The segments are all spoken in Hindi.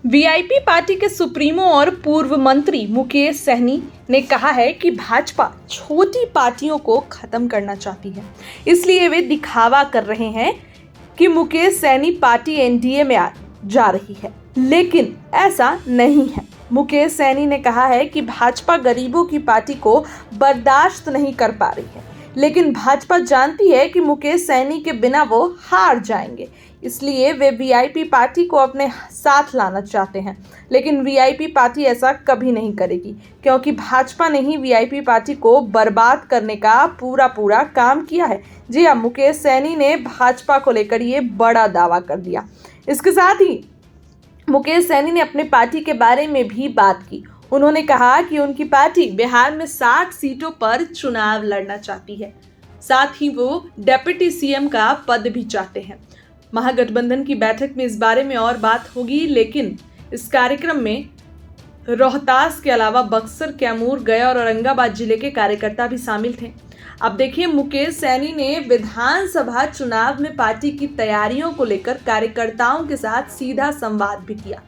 वीआईपी पार्टी के सुप्रीमो और पूर्व मंत्री मुकेश सहनी ने कहा है कि भाजपा छोटी पार्टियों को खत्म करना चाहती है, इसलिए वे दिखावा कर रहे हैं कि मुकेश सहनी पार्टी एनडीए में जा रही है, लेकिन ऐसा नहीं है। मुकेश सहनी ने कहा है कि भाजपा गरीबों की पार्टी को बर्दाश्त नहीं कर पा रही है, लेकिन भाजपा जानती है कि मुकेश सहनी के बिना वो हार जाएंगे, इसलिए वे वीआईपी पार्टी को अपने साथ लाना चाहते हैं। लेकिन वीआईपी पार्टी ऐसा कभी नहीं करेगी, क्योंकि भाजपा ने ही वीआईपी पार्टी को बर्बाद करने का पूरा काम किया है। जी हाँ, मुकेश सहनी ने भाजपा को लेकर ये बड़ा दावा कर दिया। इसके साथ ही मुकेश सहनी ने अपने पार्टी के बारे में भी बात की। उन्होंने कहा कि उनकी पार्टी बिहार में 60 सीटों पर चुनाव लड़ना चाहती है, साथ ही वो डिप्टी सीएम का पद भी चाहते हैं। महागठबंधन की बैठक में इस बारे में और बात होगी, लेकिन इस कार्यक्रम में रोहतास के अलावा बक्सर, कैमूर, गया और औरंगाबाद जिले के कार्यकर्ता भी शामिल थे। अब देखिए, मुकेश सहनी ने विधानसभा चुनाव में पार्टी की तैयारियों को लेकर कार्यकर्ताओं के साथ सीधा संवाद भी किया।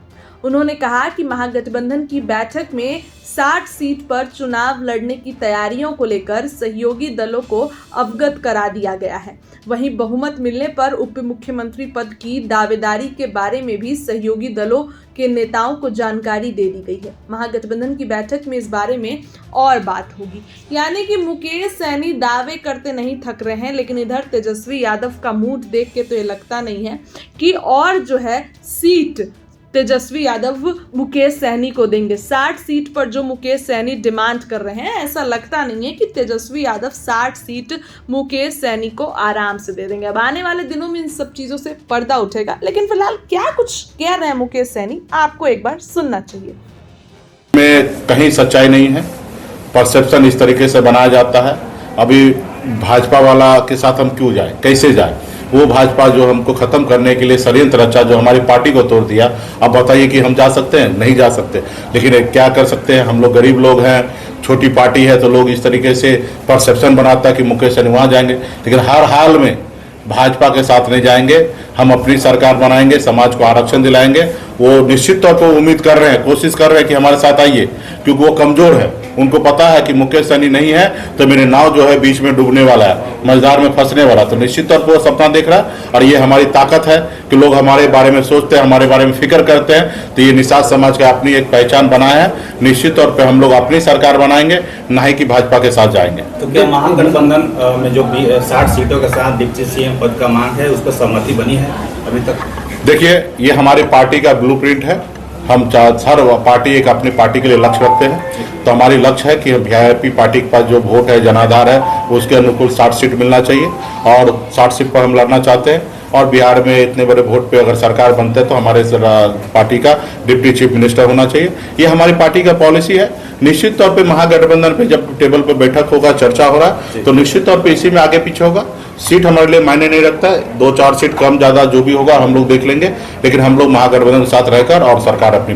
उन्होंने कहा कि महागठबंधन की बैठक में 60 सीट पर चुनाव लड़ने की तैयारियों को लेकर सहयोगी दलों को अवगत करा दिया गया है। वहीं बहुमत मिलने पर उप मुख्यमंत्री पद की दावेदारी के बारे में भी सहयोगी दलों के नेताओं को जानकारी दे दी गई है। महागठबंधन की बैठक में इस बारे में और बात होगी। यानी कि मुकेश सहनी दावे करते नहीं थक रहे हैं, लेकिन इधर तेजस्वी यादव का मूड देख के तो ये लगता नहीं है कि और जो है सीट तेजस्वी यादव मुकेश सहनी को देंगे। 60 सीट पर जो मुकेश सहनी डिमांड कर रहे हैं, ऐसा लगता नहीं है कि तेजस्वी यादव 60 सीट मुकेश सहनी को आराम से दे देंगे। अब आने वाले दिनों में इन सब चीज़ों से पर्दा उठेगा, लेकिन फिलहाल क्या कुछ कह रहे हैं मुकेश सहनी, आपको एक बार सुनना चाहिए। में कहीं सच्चाई नहीं है, परसेप्शन इस तरीके से बनाया जाता है। अभी भाजपा वाला के साथ हम क्यों जाए, कैसे जाए? वो भाजपा जो हमको खत्म करने के लिए षड्यंत्र रचा, जो हमारी पार्टी को तोड़ दिया, अब बताइए कि हम जा सकते हैं? नहीं जा सकते। लेकिन क्या कर सकते हैं, हम लोग गरीब लोग हैं, छोटी पार्टी है, तो लोग इस तरीके से परसेप्शन बनाता है कि मुकेश सहनी वहाँ जाएंगे। लेकिन हर हाल में भाजपा के साथ नहीं जाएंगे, हम अपनी सरकार बनाएंगे, समाज को आरक्षण दिलाएंगे। वो निश्चित तौर पर उम्मीद कर रहे हैं, कोशिश कर रहे हैं कि हमारे साथ आइए, क्योंकि वो कमजोर है। उनको पता है कि मुकेश सहनी नहीं है तो मेरे नाव जो है बीच में डूबने वाला है, मझधार में फंसने वाला। तो निश्चित तौर पर वो सपना देख रहा है, और ये हमारी ताकत है कि लोग हमारे बारे में सोचते हैं, हमारे बारे में फिक्र करते हैं। तो ये निषाद समाज का अपनी एक पहचान बनाया है। निश्चित तौर पर हम लोग अपनी सरकार बनाएंगे, ना ही कि भाजपा के साथ जाएंगे। तो क्या महागठबंधन में जो 60 सीटों के साथ डिप्टी सीएम पद का मांग है, उस पर सहमति बनी है अभी तक? देखिए, ये हमारी पार्टी का ब्लूप्रिंट है। हम हर पार्टी एक अपनी पार्टी के लिए लक्ष्य रखते हैं, तो हमारी लक्ष्य है कि वीआईपी पार्टी के पास जो वोट है, जनाधार है, उसके अनुकूल 60 सीट मिलना चाहिए, और 60 सीट पर हम लड़ना चाहते हैं। और बिहार में इतने बड़े वोट पे अगर सरकार बनते हैं तो हमारे पार्टी का डिप्टी चीफ मिनिस्टर होना चाहिए। ये हमारी पार्टी का पॉलिसी है। निश्चित तौर पे महागठबंधन पे जब टेबल पे बैठक होगा, चर्चा हो रहा है, तो निश्चित तौर पे इसी में आगे पीछे होगा। सीट हमारे लिए मायने नहीं रखता है, 2-4 सीट कम ज़्यादा जो भी होगा हम लोग देख लेंगे, लेकिन हम लोग महागठबंधन के साथ रहकर और सरकार अपनी